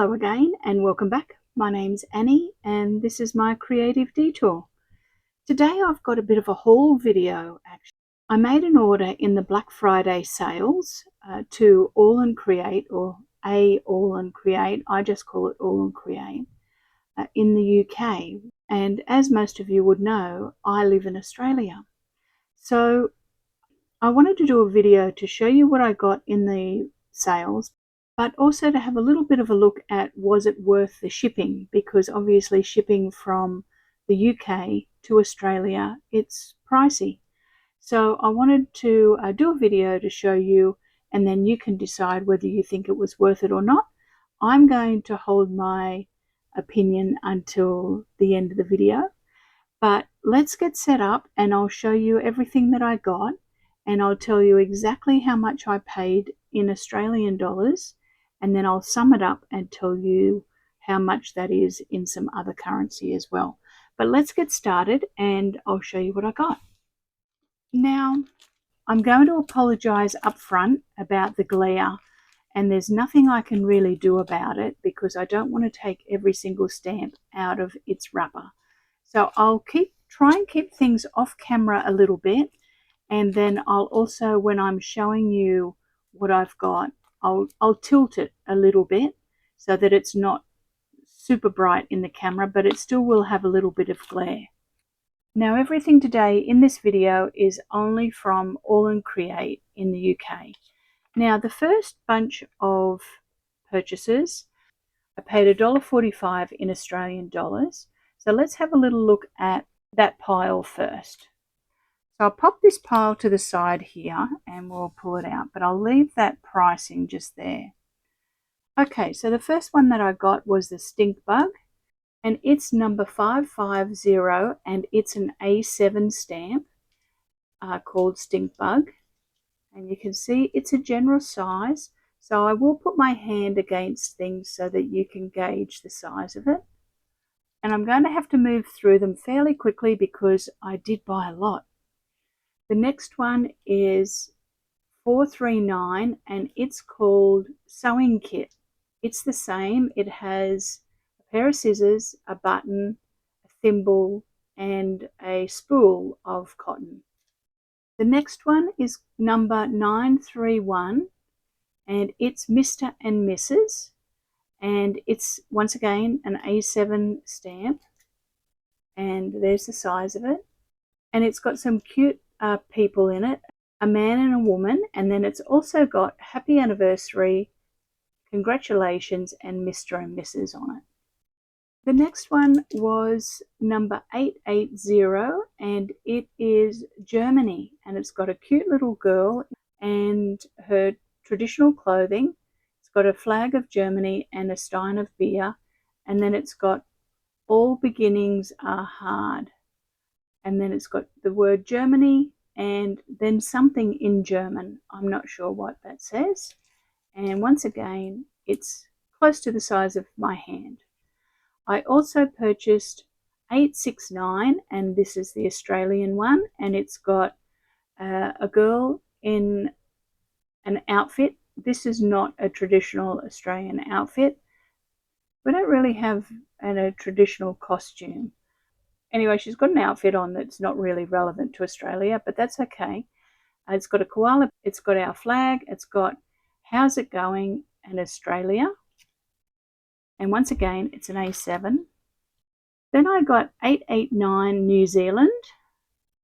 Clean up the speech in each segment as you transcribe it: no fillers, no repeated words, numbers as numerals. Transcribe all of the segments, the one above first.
Hello again and welcome back. My name's Annie and this is my creative detour. Today I've got a bit of a haul video actually. I made an order in the Black Friday sales to AALL Create, or AALL Create, I just call it AALL Create, in the UK. And as most of you would know, I live in Australia. So I wanted to do a video to show you what I got in the sales, but also to have a little bit of a look at was it worth the shipping, because obviously shipping from the UK to Australia, it's pricey. So I wanted to do a video to show you, and then you can decide whether you think it was worth it or not. I'm going to hold my opinion until the end of the video, but let's get set up and I'll show you everything that I got, and I'll tell you exactly how much I paid in Australian dollars, and then I'll sum it up and tell you how much that is in some other currency as well. But let's get started and I'll show you what I got. Now, I'm going to apologize up front about the glare, and there's nothing I can really do about it because I don't want to take every single stamp out of its wrapper. So I'll try and keep things off camera a little bit, and then I'll also, when I'm showing you what I've got, I'll tilt it a little bit so that it's not super bright in the camera, but it still will have a little bit of glare. Now, everything today in this video is only from AALL Create in the UK. Now, the first bunch of purchases, I paid $1.45 in Australian dollars. So let's have a little look at that pile first. So I'll pop this pile to the side here and we'll pull it out, but I'll leave that pricing just there. Okay, so the first one that I got was the Stink Bug, and it's number 550, and it's an A7 stamp called Stink Bug. And you can see it's a general size, so I will put my hand against things so that you can gauge the size of it. And I'm going to have to move through them fairly quickly because I did buy a lot. The next one is 439, and it's called Sewing Kit. It's the same. It has a pair of scissors, a button, a thimble, and a spool of cotton. The next one is number 931, and it's Mr. and Mrs. And it's once again an A7 stamp, and there's the size of it. And it's got some cute people in it, a man and a woman, and then it's also got happy anniversary, congratulations, and Mr. and Mrs. on it. The next one was number 880, and it is Germany, and it's got a cute little girl and her traditional clothing. It's got a flag of Germany and a stein of beer, and then it's got all beginnings are hard, and then it's got the word Germany and then something in German. I'm not sure what that says. And once again, it's close to the size of my hand. I also purchased 869, and this is the Australian one, and it's got a girl in an outfit. This is not a traditional Australian outfit. We don't really have a traditional costume. Anyway, she's got an outfit on that's not really relevant to Australia, but that's okay. It's got a koala, it's got our flag, it's got how's it going in Australia. And once again, it's an A7. Then I got 889 New Zealand,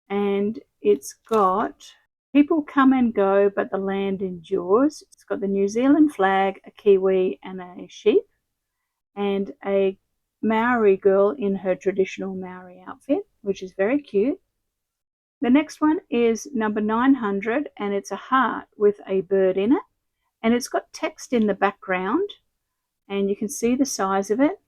and it's got people come and go, but the land endures. It's got the New Zealand flag, a kiwi, and a sheep, and a Maori girl in her traditional Maori outfit, which is very cute. The next one is number 900, and it's a heart with a bird in it, and it's got text in the background, and you can see the size of it.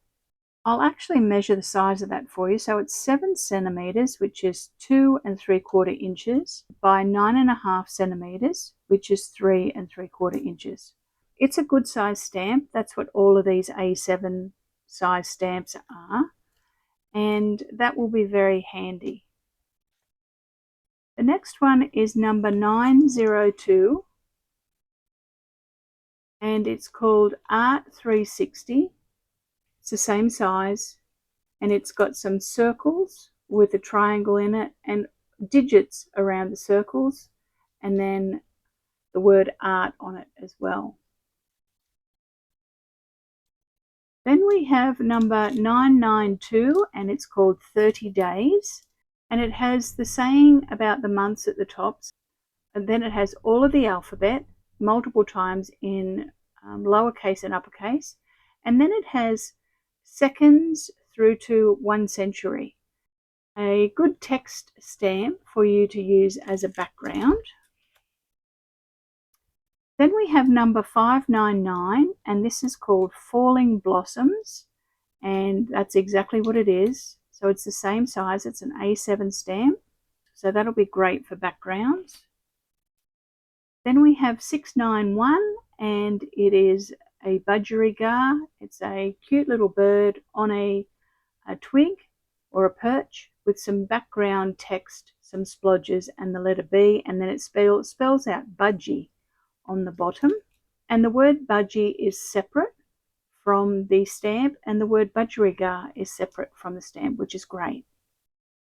I'll actually measure the size of that for you. So it's 7 centimeters, which is 2 3/4 inches, by 9.5 centimeters, which is 3 3/4 inches. It's a good size stamp. That's what all of these A7 size stamps are, and that will be very handy. The next one is number 902, and it's called Art 360, It's the same size, and it's got some circles with a triangle in it and digits around the circles, and then the word art on it as well. Then we have number 992, and it's called 30 Days, and it has the saying about the months at the top, and then it has all of the alphabet multiple times in lowercase and uppercase, and then it has seconds through to 1 century. A good text stamp for you to use as a background. Then we have number 599, and this is called Falling Blossoms, and that's exactly what it is. So it's the same size, it's an A7 stamp, so that'll be great for backgrounds. Then we have 691, and it is a budgerigar. It's a cute little bird on a twig or a perch with some background text, some splodges, and the letter B, and then it spells out budgie on the bottom. And the word budgie is separate from the stamp, and the word budgerigar is separate from the stamp, which is great.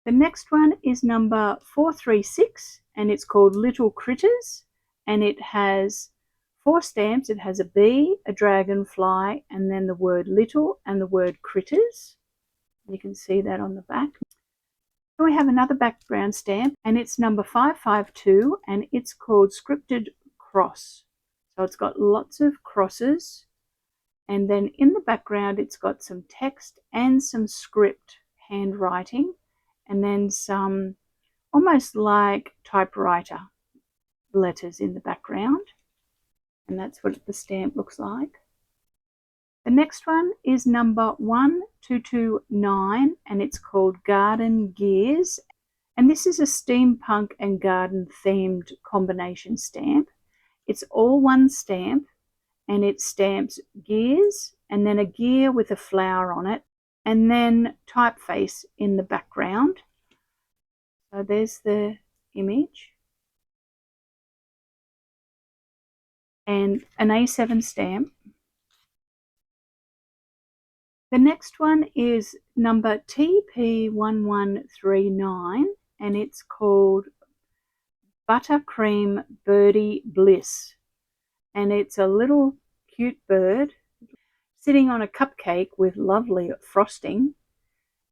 The next one is number 436, and it's called Little Critters, and it has 4 stamps. It has a bee, a dragonfly, and then the word little and the word critters. You can see that on the back. Then we have another background stamp, and it's number 552, and it's called Scripted Cross. So it's got lots of crosses, and then in the background it's got some text and some script handwriting, and then some almost like typewriter letters in the background, and that's what the stamp looks like. The next one is number 1229, and it's called Garden Gears, and this is a steampunk and garden themed combination stamp. It's all one stamp, and it stamps gears and then a gear with a flower on it, and then typeface in the background. So there's the image, and an A7 stamp. The next one is number TP1139, and it's called Buttercream Birdie Bliss, and it's a little cute bird sitting on a cupcake with lovely frosting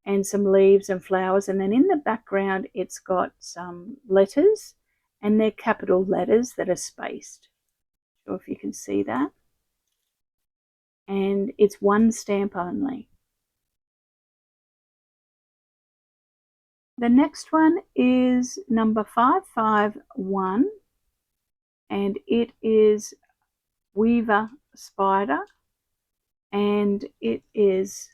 and some leaves and flowers, and then in the background it's got some letters, and they're capital letters that are spaced. Not sure if you can see that. And it's one stamp only. The next one is number 551, and it is Weaver Spider, and it is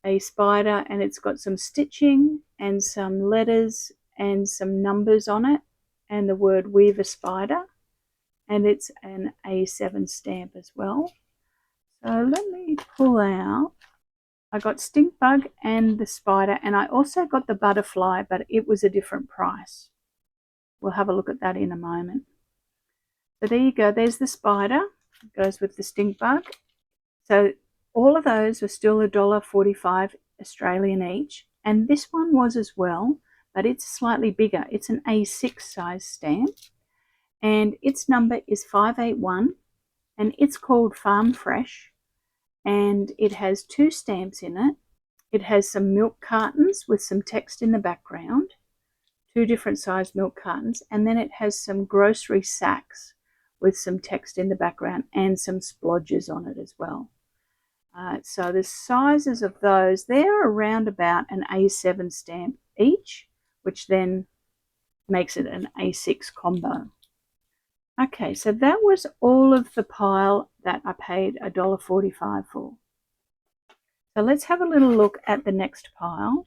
a spider, and it's got some stitching and some letters and some numbers on it, and the word Weaver Spider, and it's an A7 stamp as well. So let me pull out. I got Stink Bug and the spider, and I also got the butterfly, but it was a different price. We'll have a look at that in a moment. So there you go, there's the spider, it goes with the Stink Bug. So all of those were still $1.45 Australian each, and this one was as well, but it's slightly bigger. It's an A6 size stamp, and its number is 581, and it's called Farm Fresh, and it has 2 stamps in it. It has some milk cartons with some text in the background, 2 different sized milk cartons, and then it has some grocery sacks with some text in the background and some splodges on it as well. So the sizes of those, they're around about an A7 stamp each, which then makes it an A6 combo. Okay, so that was all of the pile that I paid $1.45 for. So let's have a little look at the next pile.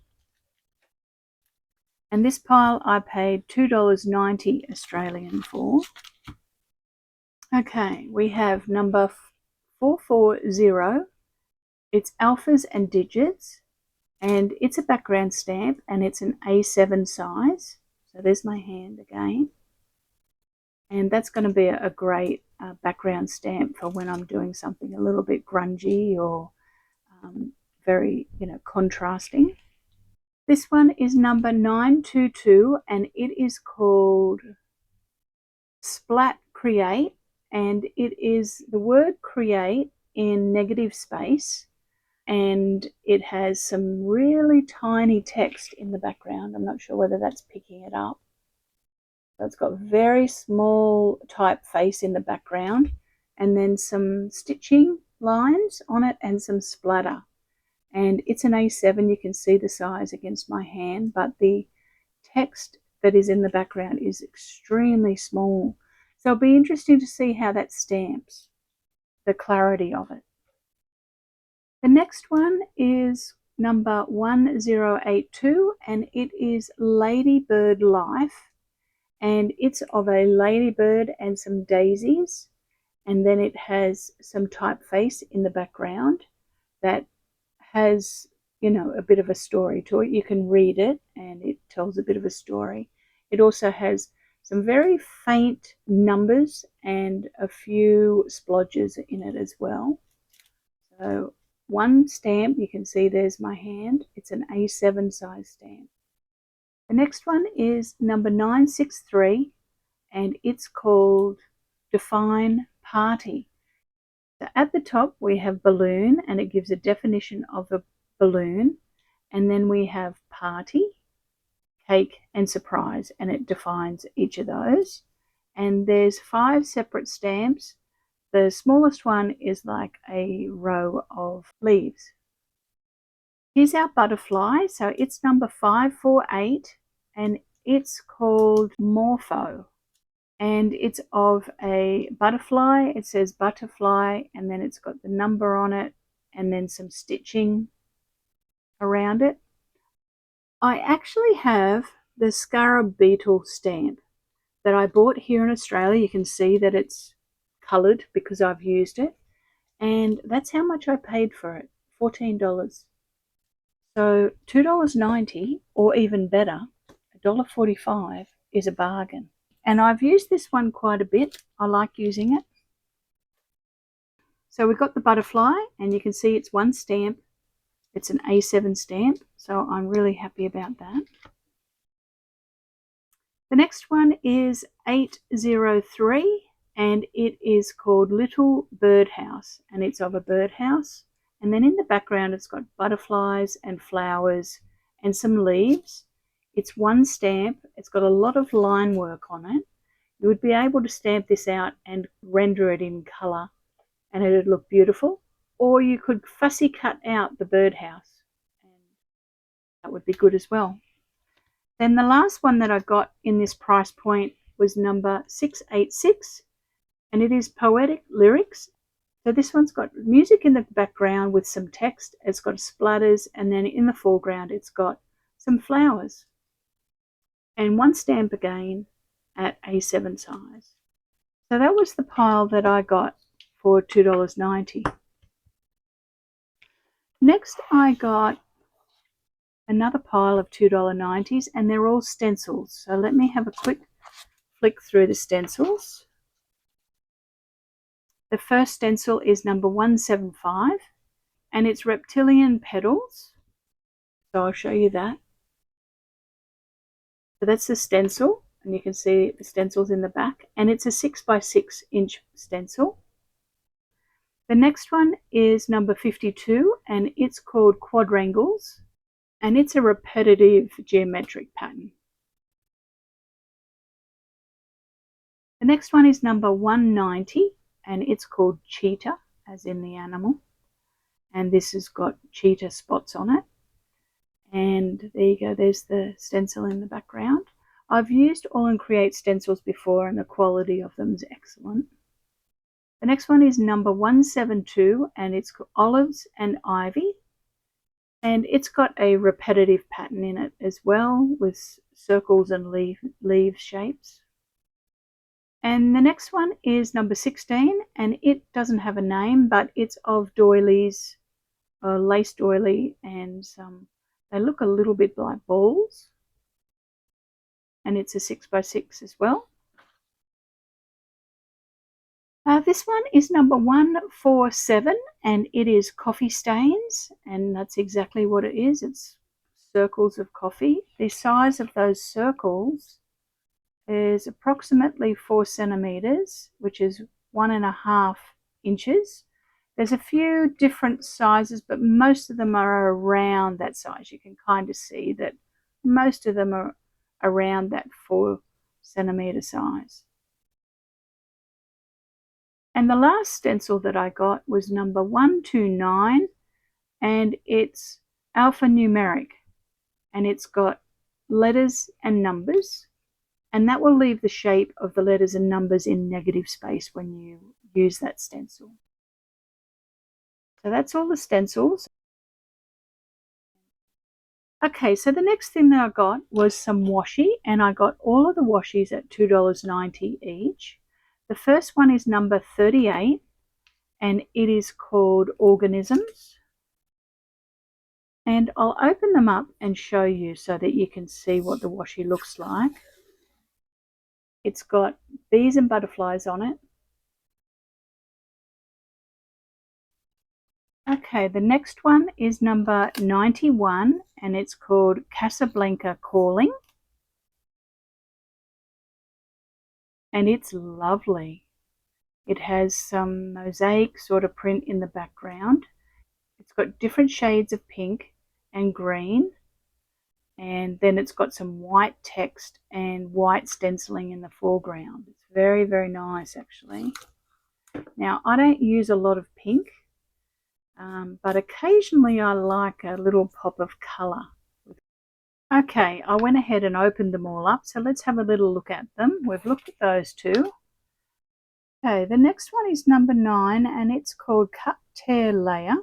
And this pile I paid $2.90 Australian for. Okay, we have number 440. It's alphas and digits, and it's a background stamp, and it's an A7 size. So there's my hand again. And that's going to be a great background stamp for when I'm doing something a little bit grungy or very, contrasting. This one is number 922 and it is called Splat Create, and it is the word create in negative space, and it has some really tiny text in the background. I'm not sure whether that's picking it up. So it's got very small typeface in the background and then some stitching lines on it and some splatter. And it's an A7. You can see the size against my hand, but the text that is in the background is extremely small. So it'll be interesting to see how that stamps, the clarity of it. The next one is number 1082 and it is Ladybird Life, and it's of a ladybird and some daisies, and then it has some typeface in the background that has, a bit of a story to it. You can read it and it tells a bit of a story. It also has some very faint numbers and a few splodges in it as well. So one stamp, you can see there's my hand. It's an A7 size stamp. The next one is number 963 and it's called Define Party. So at the top we have balloon and it gives a definition of a balloon, and then we have party, cake and surprise, and it defines each of those. And there's 5 separate stamps. The smallest one is like a row of leaves. Here's our butterfly. So it's number 548 and it's called Morpho. And it's of a butterfly. It says butterfly and then it's got the number on it and then some stitching around it. I actually have the scarab beetle stamp that I bought here in Australia. You can see that it's coloured because I've used it, and that's how much I paid for it, $14. So $2.90, or even better, $1.45 is a bargain. And I've used this one quite a bit. I like using it. So we've got the butterfly, and you can see it's one stamp. It's an A7 stamp, so I'm really happy about that. The next one is 803 and it is called Little Birdhouse, and it's of a birdhouse, and then in the background it's got butterflies and flowers and some leaves. It's one stamp. It's got a lot of line work on it. You would be able to stamp this out and render it in colour and it would look beautiful, or you could fussy cut out the birdhouse and that would be good as well. Then the last one that I got in this price point was number 686 and it is Poetic Lyrics. So this one's got music in the background with some text. It's got splatters, and then in the foreground it's got some flowers. And one stamp again at A7 size. So that was the pile that I got for $2.90. Next I got another pile of $2.90s and they're all stencils. So let me have a quick flick through the stencils. The first stencil is number 175 and it's Reptilian Petals. So I'll show you that. So that's the stencil, and you can see the stencils in the back, and it's a 6x6 inch stencil. The next one is number 52 and it's called Quadrangles, and it's a repetitive geometric pattern. The next one is number 190 and it's called Cheetah, as in the animal, and this has got cheetah spots on it. And there you go, there's the stencil in the background. I've used All & Create stencils before and the quality of them is excellent. The next one is number 172 and it's called Olives and Ivy, and it's got a repetitive pattern in it as well with circles and leaf shapes. And the next one is number 16 and it doesn't have a name, but it's of doilies, lace doily, and they look a little bit like balls, and it's a 6x6 as well. This one is number 147 and it is coffee stains, and that's exactly what it is. It's circles of coffee. The size of those circles is approximately 4 centimeters, which is 1.5 inches. There's a few different sizes, but most of them are around that size. You can kind of see that most of them are around that 4 centimeter size. And the last stencil that I got was number 129, and it's alphanumeric, and it's got letters and numbers, and that will leave the shape of the letters and numbers in negative space when you use that stencil. So that's all the stencils. Okay, so the next thing that I got was some washi, and I got all of the washis at $2.90 each. The first one is number 38, and it is called Organisms. And I'll open them up and show you so that you can see what the washi looks like. It's got bees and butterflies on it. Okay, the next one is number 91, and it's called Casablanca Calling. And it's lovely. It has some mosaic sort of print in the background. It's got different shades of pink and green, and then it's got some white text and white stenciling in the foreground. It's very, very nice actually. Now, I don't use a lot of pink, but occasionally I like a little pop of colour. Okay, I went ahead and opened them all up, so let's have a little look at them. We've looked at those two. Okay, the next one is number 9, and it's called Cut, Tear, Layer.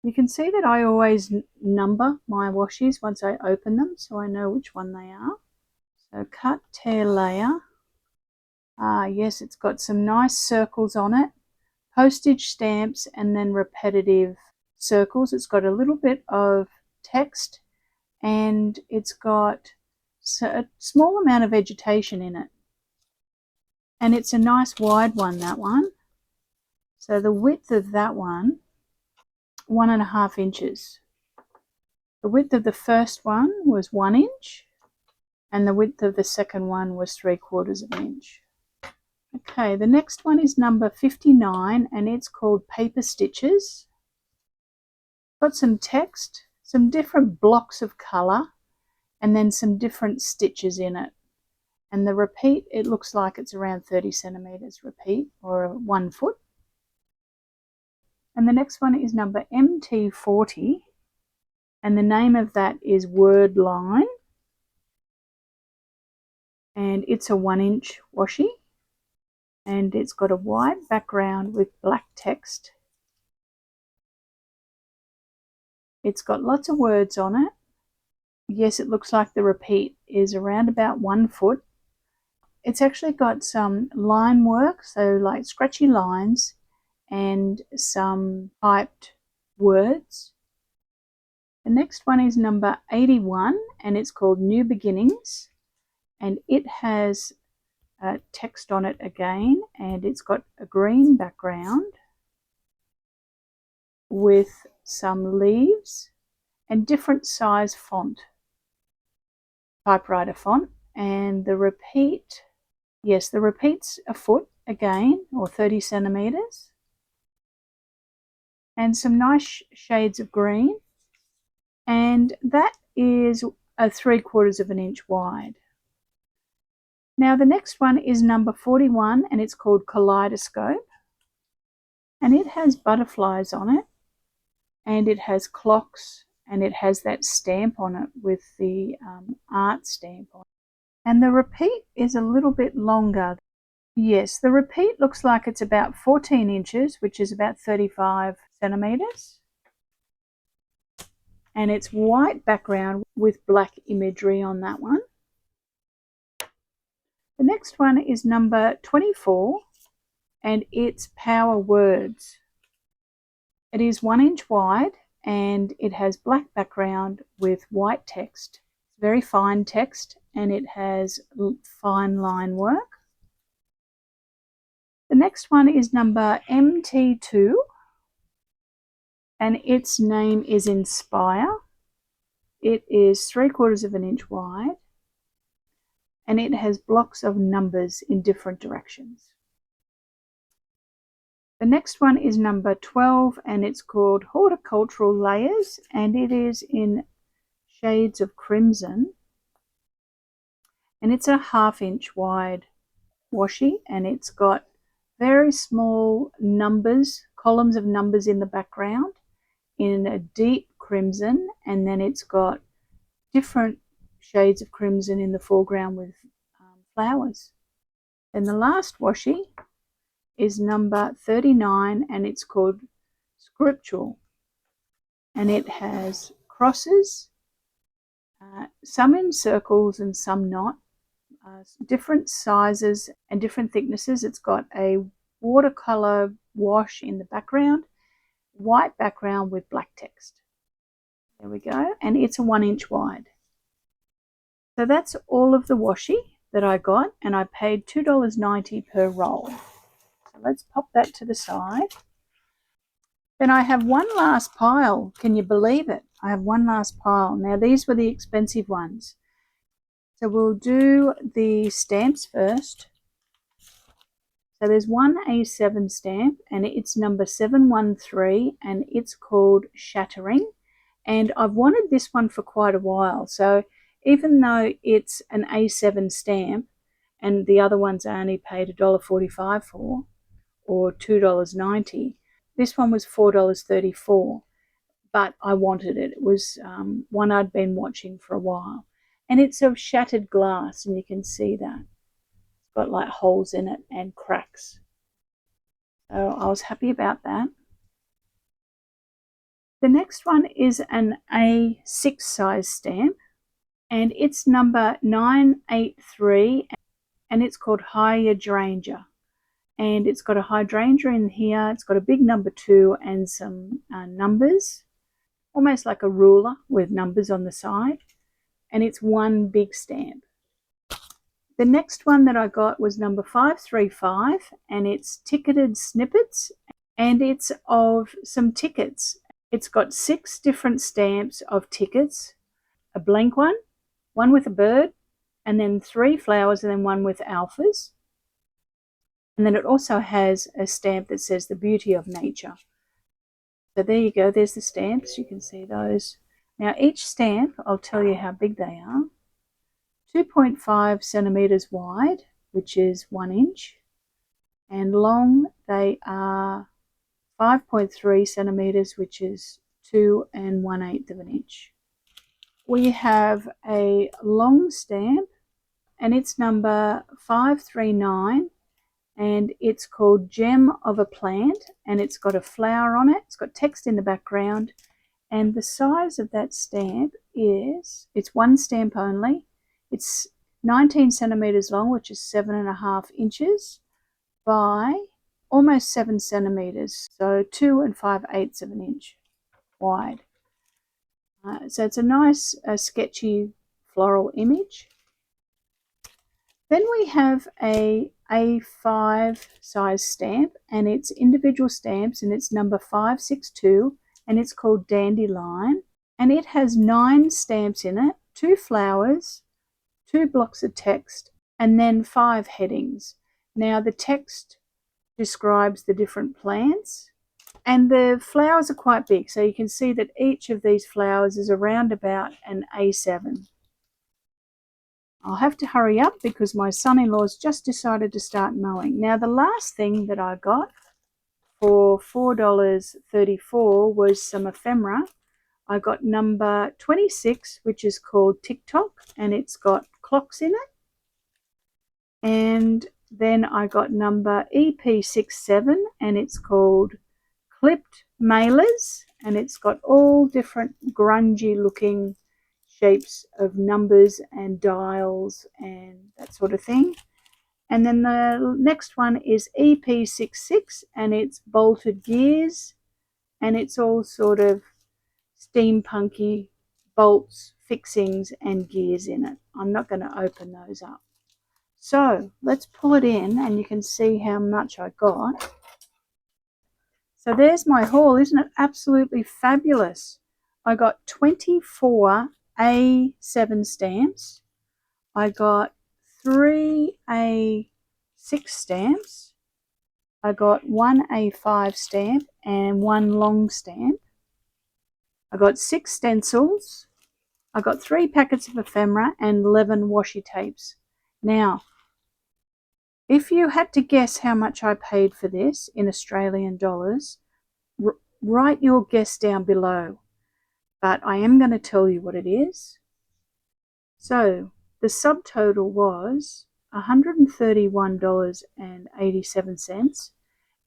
You can see that I always number my washies once I open them, so I know which one they are. So Cut, Tear, Layer. Yes, it's got some nice circles on it, postage stamps, and then repetitive circles. It's got a little bit of text, and it's got a small amount of vegetation in it. And it's a nice wide one, that one. So the width of that one, 1.5 inches. The width of the first one was 1 inch, and the width of the second one was 3/4 of an inch. Okay, the next one is number 59, and it's called Paper Stitches. Got some text, some different blocks of colour, and then some different stitches in it. And the repeat, it looks like it's around 30 centimeters repeat, or 1 foot. And the next one is number MT40, and the name of that is Word Line, and it's a 1 inch washi, and it's got a white background with black text. It's got lots of words on it. Yes, it looks like the repeat is around about 1 foot. It's actually got some line work, so like scratchy lines, and some typed words. The next one is number 81, and it's called New Beginnings, and it has text on it again, and it's got a green background with some leaves and different size font, typewriter font. And the repeat, yes, the repeat's a foot again, or 30 centimeters, and some nice shades of green, and that is a 3/4 of an inch wide. Now the next one is number 41, and it's called Kaleidoscope, and it has butterflies on it, and it has clocks, and it has that stamp on it with the art stamp on it. And the repeat is a little bit longer. Yes, the repeat looks like it's about 14 inches, which is about 35 centimeters. And it's white background with black imagery on that one. The next one is number 24, and it's Power Words. It is 1 inch wide, and it has black background with white text. It's very fine text, and it has fine line work. next one is number MT2, and its name is Inspire. It is 3/4 of an inch wide, and it has blocks of numbers in different directions. The next one is number 12, and it's called Horticultural Layers, and it is in shades of crimson, and it's a 1/2 inch wide washi, and it's got very small numbers, columns of numbers in the background in a deep crimson, and then it's got different shades of crimson in the foreground with flowers. And the last washi is number 39, and it's called Scriptural, and it has crosses, some in circles and some not, different sizes and different thicknesses. It's got a watercolor wash in the background, white background with black text. There we go, and it's a 1 inch wide. So that's all of the washi that I got, and I paid $2.90 per roll. So let's pop that to the side. Then I have one last pile. Can you believe it? I have one last pile. Now these were the expensive ones. So we'll do the stamps first. So there's one A7 stamp, and it's number 713, and it's called Shattering. And I've wanted this one for quite a while. So even though it's an A7 stamp, and the other ones I only paid $1.45 for, or $2.90, this one was $4.34. But I wanted it. It was one I'd been watching for a while. And it's of shattered glass, and you can see that. It's got like holes in it and cracks. So I was happy about that. The next one is an A6 size stamp, and it's number 983, and it's called Hydrangea. And it's got a hydrangea in here. It's got a big number 2 and some numbers, almost like a ruler with numbers on the side. And it's one big stamp. The next one that I got was number 535, and it's ticketed snippets, and it's of some tickets. It's got 6 different stamps of tickets, a blank one with a bird, and then 3 flowers, and then one with alphas. And then it also has a stamp that says the beauty of nature. So there you go, there's the stamps, you can see those. Now each stamp, I'll tell you how big they are. 2.5 centimeters wide, which is 1 inch, and long they are 5.3 centimeters, which is 2 1/8 of an inch. We have a long stamp, and it's number 539, and it's called Gem of a Plant, and it's got a flower on it. It's got text in the background, and the size of that stamp is, it's one stamp only. It's 19 centimeters long, which is 7.5 inches by almost 7 centimeters, so 2 5/8 of an inch wide. So it's a nice sketchy floral image. Then we have a A5 size stamp, and it's individual stamps, and it's number 562, and it's called Dandelion, and it has 9 stamps in it, 2 flowers, 2 blocks of text, and then 5 headings. Now the text describes the different plants, and the flowers are quite big, so you can see that each of these flowers is around about an A7. I'll have to hurry up because my son-in-law's just decided to start mowing. Now the last thing that I got for $4.34 was some ephemera. I got number 26, which is called TikTok, and it's got clocks in it. And then I got number EP67, and it's called Clipped Mailers, and it's got all different grungy looking shapes of numbers and dials and that sort of thing. And then the next one is EP66, and it's bolted gears, and it's all sort of steampunky bolts, fixings and gears in it. I'm not going to open those up. So let's pull it in and you can see how much I got. So there's my haul. Isn't it absolutely fabulous? I got 24 A7 stamps. I got 3 A6 stamps. I got 1 A5 stamp and 1 long stamp. I got 6 stencils. I got 3 packets of ephemera and 11 washi tapes. Now, if you had to guess how much I paid for this in Australian dollars, write your guess down below. But I am going to tell you what it is. So the subtotal was $131.87,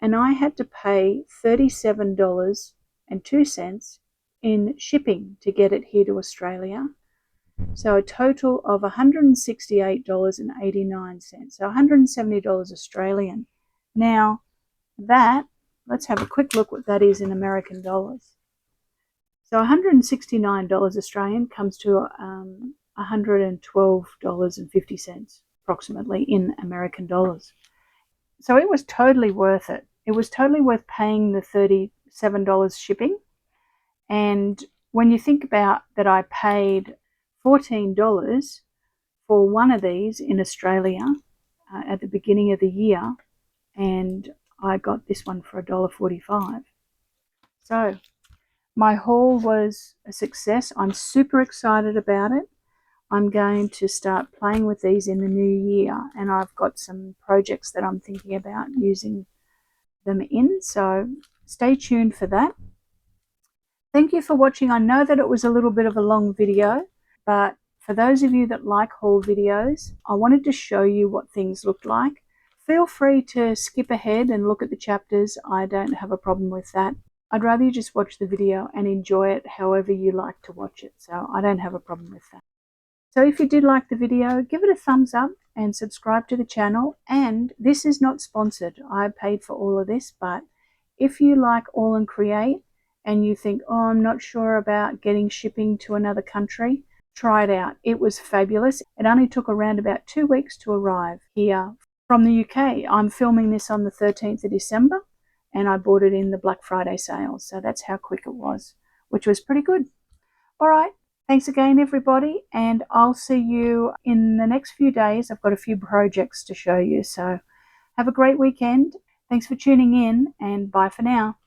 and I had to pay $37.02 in shipping to get it here to Australia. So a total of $168.89, so $170 Australian. Now that, let's have a quick look what that is in American dollars. So $169 Australian comes to $112.50 approximately in American dollars. So it was totally worth it. It was totally worth paying the $37 shipping. And when you think about that, I paid $14 for one of these in Australia at the beginning of the year, and I got this one for $1.45. So my haul was a success. I'm super excited about it. I'm going to start playing with these in the new year, and I've got some projects that I'm thinking about using them in, so stay tuned for that. Thank you for watching. I know that it was a little bit of a long video, but for those of you that like haul videos, I wanted to show you what things looked like. Feel free to skip ahead and look at the chapters. I don't have a problem with that. I'd rather you just watch the video and enjoy it however you like to watch it, so I don't have a problem with that. So if you did like the video, give it a thumbs up and subscribe to the channel. And this is not sponsored. I paid for all of this, but if you like All and Create and you think, oh, I'm not sure about getting shipping to another country, try it out. It was fabulous. It only took around about 2 weeks to arrive here from the UK. I'm filming this on the 13th of December and I bought it in the Black Friday sales. So that's how quick it was, which was pretty good. All right. Thanks again, everybody, and I'll see you in the next few days. I've got a few projects to show you, so have a great weekend. Thanks for tuning in, and bye for now.